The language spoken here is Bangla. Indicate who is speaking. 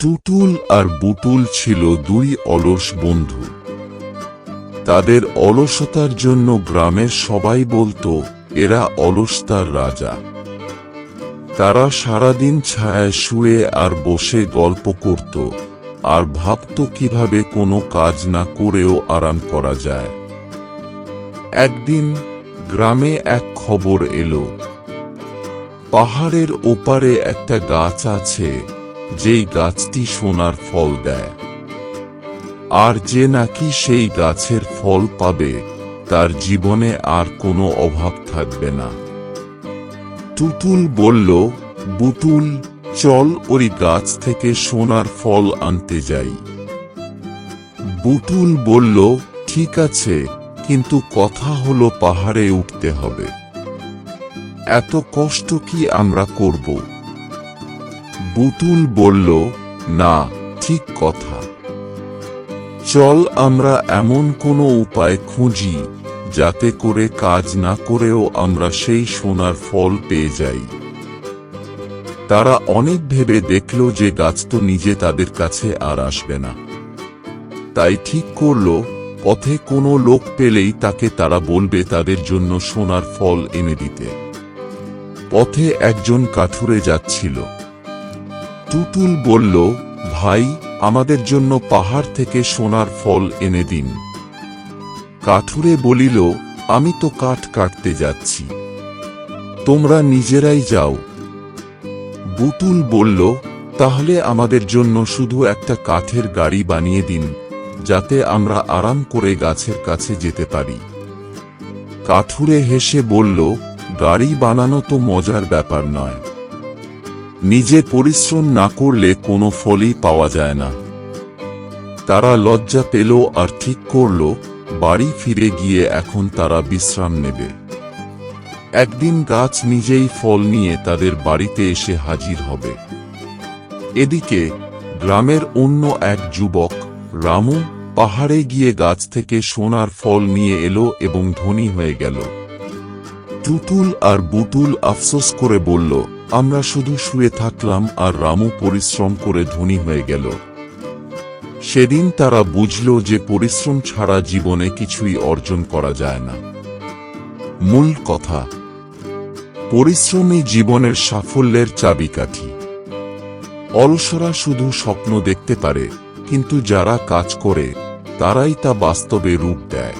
Speaker 1: টুটুল আর বুটুল ছিল দুই অলস বন্ধু। তাদের অলসতার জন্য গ্রামের সবাই বলতো এরা অলসতার রাজা। তারা সারাদিন ছায়ায় শুয়ে আর বসে গল্প করত আর ভাবত কিভাবে কোনো কাজ না করেও আরাম করা যায়। একদিন গ্রামে এক খবর এলো, পাহাড়ের ওপারে একটা গাছ আছে, যেই গাছটি সোনার ফল দেয়, আর যে নাকি সেই গাছের ফল পাবে তার জীবনে আর কোনো অভাব থাকবে না। টুটুল বলল, বুটুল চল ওই গাছ থেকে সোনার ফল আনতে যাই। বুটুল বলল, ঠিক আছে, কিন্তু কথা হলো পাহাড়ে উঠতে হবে। এত কষ্ট কি আমরা করব? বুটুল বলল, না, ঠিক কথা। চল আমরা এমন কোনো উপায় খুঁজি যাতে করে কাজ না করেও আমরা সেই সোনার ফল পেয়ে যাই। তারা অনেক ভেবে দেখল যে গাছ তো নিজে তাদের কাছে আর আসবে না। তাই ঠিক করল, পথে কোনো লোক পেলেই তাকে তারা বলবে তাদের জন্য সোনার ফল এনে দিতে। পথে একজন কাঠুরে যাচ্ছিল। টুটুল বলল, ভাই, আমাদের জন্য পাহাড় থেকে সোনার ফল এনে দিন। কাঠুরে বলিল, আমি তো কাঠ কাটতে যাচ্ছি, তোমরা নিজেরাই যাও। বুটুল বলল, তাহলে আমাদের জন্য শুধু একটা কাঠের গাড়ি বানিয়ে দিন, যাতে আমরা আরাম করে গাছের কাছে যেতে পারি। কাঠুরে হেসে বলল, গাড়ি বানানো তো মজার ব্যাপার নয়, নিজে পরিশ্রম না করলে কোনো ফলই পাওয়া যায় না। তারা লজ্জা পেল আর ঠিক করল বাড়ি ফিরে গিয়ে এখন তারা বিশ্রাম নেবে। একদিন গাছ নিজেই ফল নিয়ে তাদের বাড়িতে এসে হাজির হবে। এদিকে গ্রামের অন্য এক যুবক রামু পাহাড়ে গিয়ে গাছ থেকে সোনার ফল নিয়ে এলো এবং ধনী হয়ে গেল। টুটুল আর বুটুল আফসোস করে বলল, আমরা শুধু শুয়ে থাকলাম আর রামু পরিশ্রম করে ধনী হয়ে গেল। সেদিন তারা বুঝল যে পরিশ্রম ছাড়া জীবনে কিছুই অর্জন করা যায় না। মূল কথা, পরিশ্রমই জীবনের সাফল্যের চাবিকাঠি। অলসরা শুধু স্বপ্ন দেখতে পারে, কিন্তু যারা কাজ করে তারাই তা বাস্তবে রূপ দেয়।